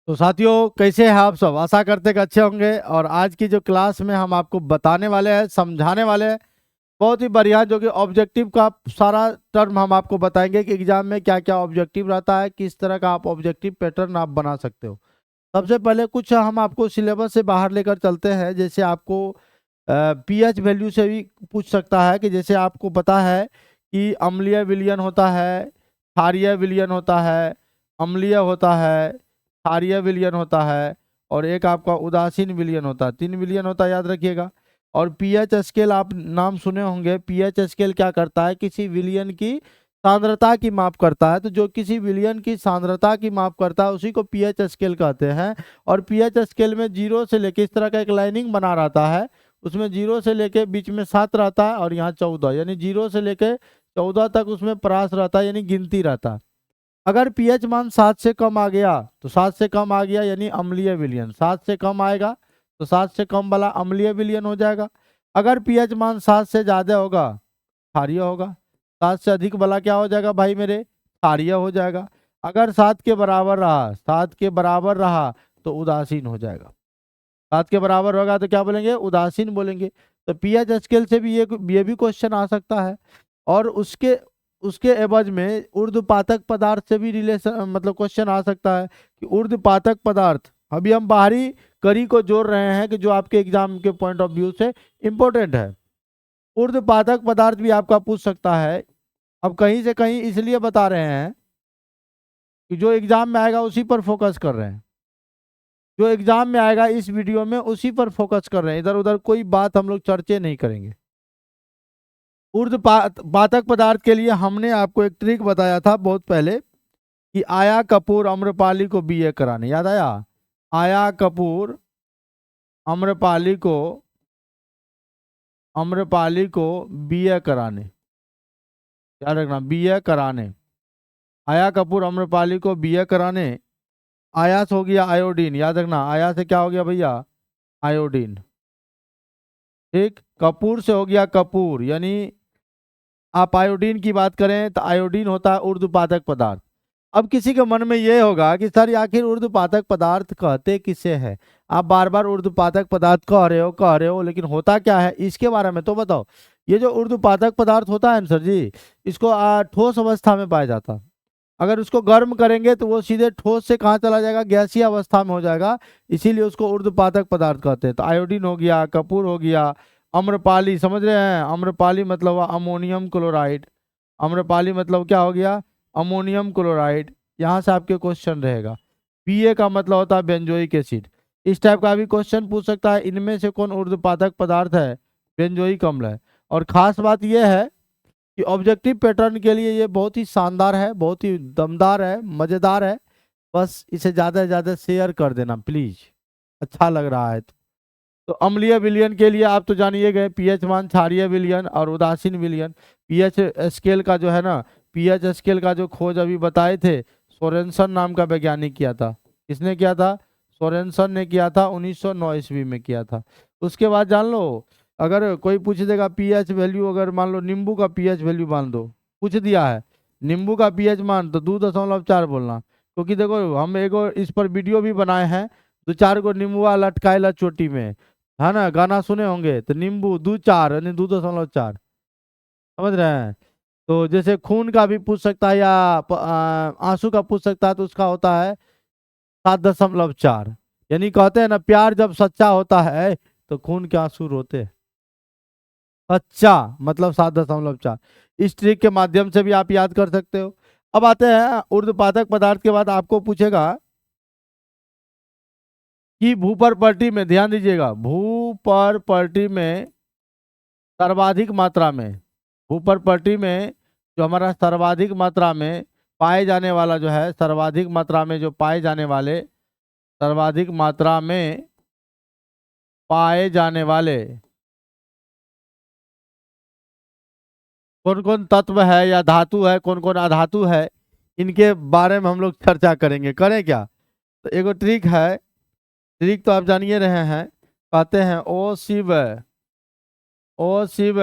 तो साथियों, कैसे हैं आप सब? आशा करते कि अच्छे होंगे। और आज की जो क्लास में हम आपको बताने वाले हैं, समझाने वाले हैं बहुत ही बढ़िया, जो कि ऑब्जेक्टिव का सारा टर्म हम आपको बताएंगे कि एग्जाम में क्या क्या ऑब्जेक्टिव रहता है, किस तरह का आप ऑब्जेक्टिव पैटर्न आप बना सकते हो। सबसे पहले कुछ हम आपको सिलेबस से बाहर लेकर चलते हैं। जैसे आपको पीएच वैल्यू से भी पूछ सकता है कि जैसे आपको पता है कि अम्लीय विलयन होता है, क्षारीय विलयन होता है, अम्लीय होता है, क्षारीय विलयन होता है, और एक आपका उदासीन विलयन होता है। 3 विलयन होता है, याद रखिएगा। और पीएच स्केल आप नाम सुने होंगे। पीएच स्केल क्या करता है? किसी विलयन की सांद्रता की माप करता है। तो जो किसी विलयन की सांद्रता की माप करता है उसी को पीएच स्केल कहते हैं। और पीएच स्केल में 0 से लेके इस तरह का एक लाइनिंग बना रहता है, उसमें 0 से लेके बीच में 7 रहता है और यहाँ 14, यानी 0 से लेके 14 तक उसमें परास रहता है, यानी गिनती रहता है। अगर पीएच मान 7 से कम आ गया तो 7 से कम आ गया यानी अम्लीय विलयन। 7 से कम आएगा तो 7 से कम वाला अम्लीय विलयन हो जाएगा। अगर पीएच मान 7 से ज्यादा होगा, क्षारीय होगा। 7 से अधिक वाला क्या हो जाएगा भाई मेरे? क्षारीय हो जाएगा। अगर 7 के बराबर रहा, 7 के बराबर रहा तो उदासीन हो जाएगा। 7 के बराबर होगा तो क्या बोलेंगे? उदासीन बोलेंगे। तो पीएच स्केल से भी ये भी क्वेश्चन आ सकता है। और उसके उसके एवज में ऊर्ध्वपातक पदार्थ से भी रिलेशन, मतलब क्वेश्चन आ सकता है कि ऊर्ध्वपातक पदार्थ। अभी हम बाहरी कड़ी को जोड़ रहे हैं कि जो आपके एग्जाम के पॉइंट ऑफ व्यू से इंपॉर्टेंट है। ऊर्ध्वपातक पदार्थ भी आपका पूछ सकता है। अब कहीं से कहीं इसलिए बता रहे हैं कि जो एग्जाम में आएगा उसी पर फोकस कर रहे हैं। जो एग्जाम में आएगा इस वीडियो में उसी पर फोकस कर रहे हैं, इधर उधर कोई बात हम लोग चर्चे नहीं करेंगे। ऊर्ध्वपातक पदार्थ के लिए हमने आपको एक ट्रिक बताया था बहुत पहले कि आया कपूर अम्रपाली को बीए कराने, याद आया? आया कपूर अम्रपाली को बीए कराने, याद रखना, बीए कराने। आया कपूर अम्रपाली को बीए कराने। आया से हो गया आयोडीन, याद रखना, आया से क्या हो गया भैया? आयोडीन। ठीक, कपूर से हो गया कपूर, यानी आप आयोडीन की बात करें तो आयोडीन होता है ऊर्ध्वपातक पदार्थ। अब किसी के मन में ये होगा कि सर आखिर ऊर्ध्वपातक पदार्थ कहते किसे हैं? आप बार बार ऊर्ध्वपातक पदार्थ कह रहे हो, लेकिन होता क्या है इसके बारे में तो बताओ। ये जो ऊर्ध्वपातक पदार्थ होता है ना सर जी, इसको ठोस अवस्था में पाया जाता है। अगर उसको गर्म करेंगे तो वो सीधे ठोस से कहाँ चला जाएगा? गैसीय अवस्था में हो जाएगा। इसीलिए उसको ऊर्ध्वपातक पदार्थ कहते हैं। तो आयोडीन हो गया, कपूर हो गया, अम्रपाली, समझ रहे हैं? अम्रपाली मतलब हुआ अमोनियम क्लोराइड। अम्रपाली मतलब क्या हो गया? Ammonium chloride. यहाँ से आपके क्वेश्चन रहेगा। बीए का मतलब होता है बेंजोइक एसिड। इस टाइप का भी क्वेश्चन पूछ सकता है, इनमें से कौन ऊर्ध्वपातक पदार्थ है? बेंजोइक अम्ल है। और खास बात यह है कि ऑब्जेक्टिव पैटर्न के लिए ये बहुत ही शानदार है, बहुत ही दमदार है, मजेदार है। बस इसे ज्यादा से ज्यादा शेयर कर देना प्लीज, अच्छा लग रहा है तो अम्लीय विलयन के लिए आप तो जानिए गए पीएच मान, क्षारीय विलयन और उदासीन विलयन। पीएच स्केल का जो है ना, पीएच स्केल का जो खोज अभी बताए थे, सोरेनसन नाम का वैज्ञानिक किया था। किसने किया था? सोरेनसन ने किया था, 1909 ईस्वी में किया था। उसके बाद जान लो, अगर कोई पूछ देगा पीएच वैल्यू, अगर मान लो नींबू का पीएच वैल्यू मान दो, पूछ दिया है नींबू का पीएच मान, तो 2.4 बोलना। क्योंकि देखो हम एगो इस पर वीडियो भी बनाए हैं, 2-4 नींबुआ लटकाएला चोटी में, है ना, गाना सुने होंगे। तो नींबू 2-4 यानी 2.4, समझ रहे हैं? तो जैसे खून का भी पूछ सकता है या आंसू का पूछ सकता है, तो उसका होता है 7.4। यानी कहते हैं ना, प्यार जब सच्चा होता है तो खून के आंसू रोते हैं। सच्चा मतलब 7.4। इस ट्रिक के माध्यम से भी आप याद कर सकते हो। अब आते हैं ऊर्ध्वपातक पदार्थ के बाद आपको पूछेगा कि भूपर पट्टी में, ध्यान दीजिएगा, भूपर पट्टी में सर्वाधिक मात्रा में, ऊपर पट्टी में जो हमारा सर्वाधिक मात्रा में पाए जाने वाला जो है, सर्वाधिक मात्रा में जो पाए जाने वाले, सर्वाधिक मात्रा में पाए जाने वाले कौन कौन तत्व है या धातु है, कौन कौन अधातु है, इनके बारे में हम लोग चर्चा करेंगे। करें क्या? तो एगो ट्रिक है, ट्रिक तो आप जानिए रहे हैं। कहते हैं ओ शिव, ओ शिव,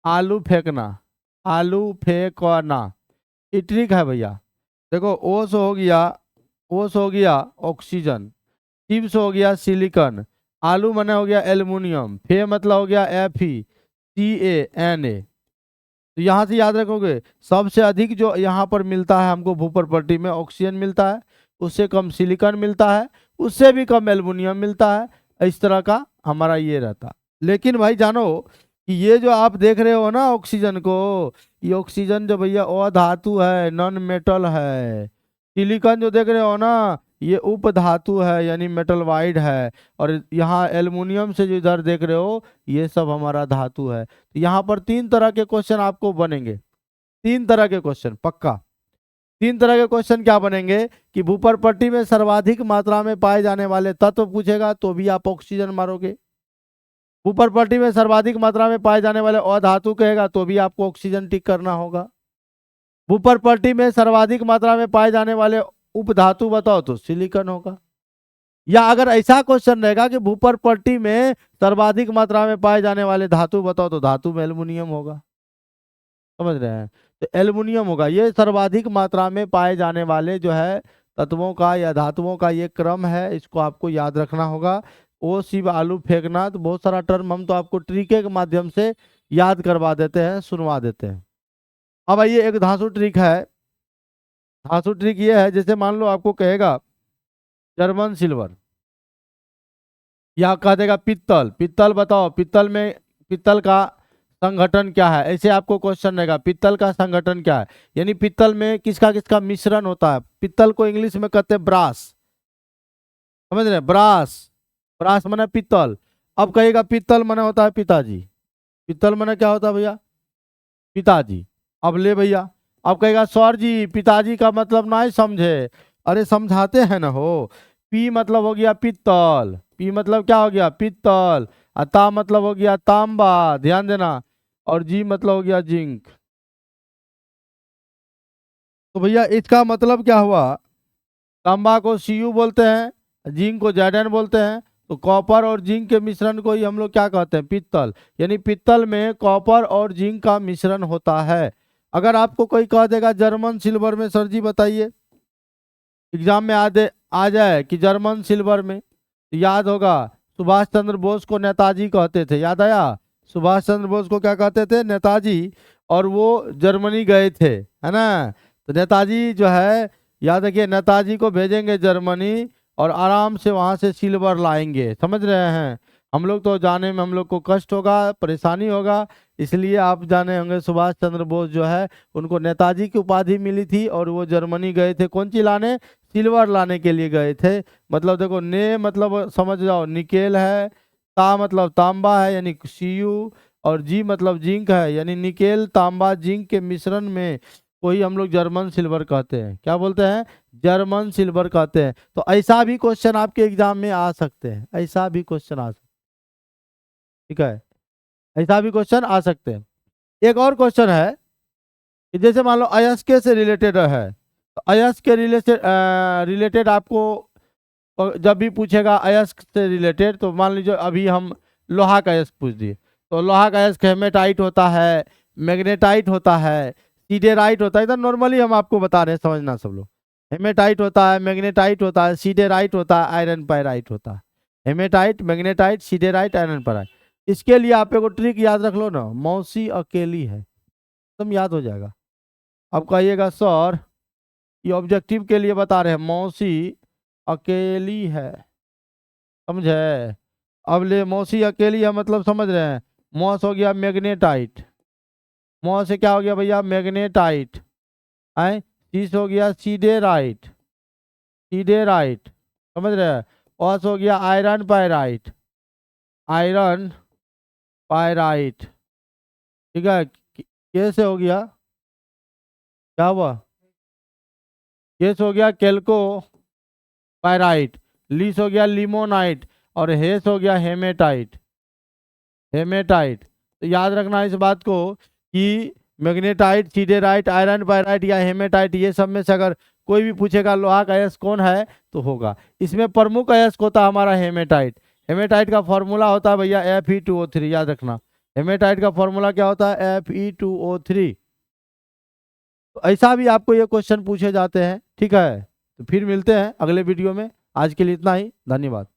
आलू फेंकना, आलू फेंकना, ये ट्रिक है भैया। देखो ओ से हो गया, ओस हो गया ऑक्सीजन, चिप्स हो गया सिलिकॉन, आलू मने हो गया एल्युमिनियम, फे मतलब हो गया FeCANA। तो यहाँ से याद रखोगे सबसे अधिक जो यहाँ पर मिलता है हमको भूपर पट्टी में ऑक्सीजन मिलता है, उससे कम सिलिकॉन मिलता है, उससे भी कम एल्युमिनियम मिलता है। इस तरह का हमारा ये रहता। लेकिन भाई जानो कि ये जो आप देख रहे हो ना ऑक्सीजन को, ये ऑक्सीजन जो भैया अधातु है, नॉन मेटल है। सिलिकॉन जो देख रहे हो ना, ये उप धातु है यानी मेटल वाइड है। और यहाँ एल्युमिनियम से जो इधर देख रहे हो ये सब हमारा धातु है। तो यहाँ पर 3 तरह के क्वेश्चन आपको बनेंगे, 3 तरह के क्वेश्चन पक्का। 3 तरह के क्वेश्चन क्या बनेंगे कि भूपर पट्टी में सर्वाधिक मात्रा में पाए जाने वाले तत्व पूछेगा तो भी आप ऑक्सीजन मारोगे। भूपर पट्टी में सर्वाधिक मात्रा में पाए जाने वाले अधातु कहेगा तो भी आपको ऑक्सीजन टिक करना होगा। भूपर पट्टी में सर्वाधिक मात्रा में पाए जाने वाले उपधातु बताओ तो सिलिकॉन होगा। या अगर ऐसा क्वेश्चन रहेगा कि भूपर पट्टी में सर्वाधिक मात्रा में पाए जाने वाले धातु बताओ तो धातु में एल्युमिनियम होगा। समझ रहे हैं? तो एल्युमिनियम होगा। ये सर्वाधिक मात्रा में पाए जाने वाले जो है तत्वों का या धातुओं का ये क्रम है, इसको आपको याद रखना होगा। ओ शिव आलू फेंकना, तो बहुत सारा टर्म हम तो आपको ट्रिके के माध्यम से याद करवा देते हैं, सुनवा देते हैं। अब आइए एक धांसू ट्रिक है। धांसू ट्रिक ये है, जैसे मान लो आपको कहेगा जर्मन सिल्वर या कह देगा पित्तल, पित्तल बताओ पित्तल में पित्तल का संगठन क्या है। ऐसे आपको क्वेश्चन रहेगा पित्तल का संगठन क्या है, यानी पित्तल में किसका किसका मिश्रण होता है। पित्तल को इंग्लिश में कहते हैं ब्रास। समझ रहे हैं? ब्रास, ब्रास माने पित्तल। अब कहेगा पित्तल माने होता है पिताजी। पित्तल माने क्या होता है भैया? पिताजी। अब ले भैया, अब कहेगा सर जी पिताजी का मतलब ना ही समझे। अरे समझाते हैं ना हो। पी मतलब हो गया पित्तल, पी मतलब क्या हो गया? पित्तल। और ता मतलब हो गया तांबा, ध्यान देना। और जी मतलब हो गया जिंक। तो भैया इसका मतलब क्या हुआ? तांबा को Cu बोलते हैं, जिंक को Zn बोलते हैं। तो कॉपर और जिंक के मिश्रण को ही हम लोग क्या कहते हैं? पित्तल। यानी पित्तल में कॉपर और जिंक का मिश्रण होता है। अगर आपको कोई कह देगा जर्मन सिल्वर में, सर जी बताइए, एग्जाम में आ जाए कि जर्मन सिल्वर में, तो याद होगा सुभाष चंद्र बोस को नेताजी कहते थे। याद आया? सुभाष चंद्र बोस को क्या कहते थे? नेताजी। और वो जर्मनी गए थे, है ना? तो नेताजी जो है, याद रखिए नेताजी को भेजेंगे जर्मनी और आराम से वहां से सिल्वर लाएंगे। समझ रहे हैं? हम लोग तो जाने में हम लोग को कष्ट होगा, परेशानी होगा, इसलिए आप जाने होंगे सुभाष चंद्र बोस जो है उनको नेताजी की उपाधि मिली थी और वो जर्मनी गए थे कौन सी लाने? सिल्वर लाने के लिए गए थे। मतलब देखो ने मतलब समझ जाओ निकेल है, ता मतलब तांबा है यानी Cu, और जी मतलब जिंक है यानी निकेल तांबा जिंक के मिश्रण में कोई हम लोग जर्मन सिल्वर कहते हैं। क्या बोलते हैं? जर्मन सिल्वर कहते हैं। तो ऐसा भी क्वेश्चन आपके एग्जाम में आ सकते हैं, ऐसा भी क्वेश्चन आ सकते हैं। ठीक है, ऐसा भी क्वेश्चन आ सकते हैं। एक और क्वेश्चन है कि जैसे मान लो अयस्क से रिलेटेड है, तो अयस्क के रिलेटेड आपको जब भी पूछेगा अयस्क से रिलेटेड, तो मान लीजिए अभी हम लोहा का अयस्क पूछ दिए, तो लोहा का अयस्क हेमेटाइट होता है, मैग्नेटाइट होता है, सीडेराइट होता है। इधर नॉर्मली हम आपको बता रहे हैं, समझना सब लोग। हेमेटाइट होता है, मैग्नेटाइट होता है, सीडेराइट होता है, आयरन पायराइट होता है। Hematite, magnetite, siderite, iron pyrite. इसके लिए आप एक ट्रिक याद रख लो ना, मौसी अकेली है, तुम याद हो जाएगा। अब कहिएगा सर ये ऑब्जेक्टिव के लिए बता रहे हैं, मौसी अकेली है। समझे? अब ले मौसी अकेली है मतलब समझ रहे हैं, मौस हो गया मैग्नेटाइट, मौस से क्या हो गया भैया? मैग्नेटाइट। है सीस हो गया सीडेराइट, सीडेराइट। समझ रहे हैं? ऑस हो गया आयरन पायराइट, आयरन पायराइट। ठीक है, कैसे हो गया? क्या हुआ? केस हो गया केल्को पायराइट, लीस हो गया लिमोनाइट, और हेस हो गया हेमेटाइट, हेमेटाइट। तो याद रखना इस बात को कि मैग्नेटाइट, सीडेराइट, आयरन पायराइट या हेमेटाइट, ये सब में से अगर कोई भी पूछेगा लोहा का अयस्क कौन है तो होगा। इसमें प्रमुख अयस्क होता है हमारा हेमेटाइट। हेमेटाइट का फॉर्मूला होता है भैया Fe2O3, याद रखना। हेमेटाइट का फॉर्मूला क्या होता है? Fe2O3। तो ऐसा भी आपको ये क्वेश्चन पूछे जाते हैं। ठीक है, तो फिर मिलते हैं अगले वीडियो में। आज के लिए इतना ही, धन्यवाद।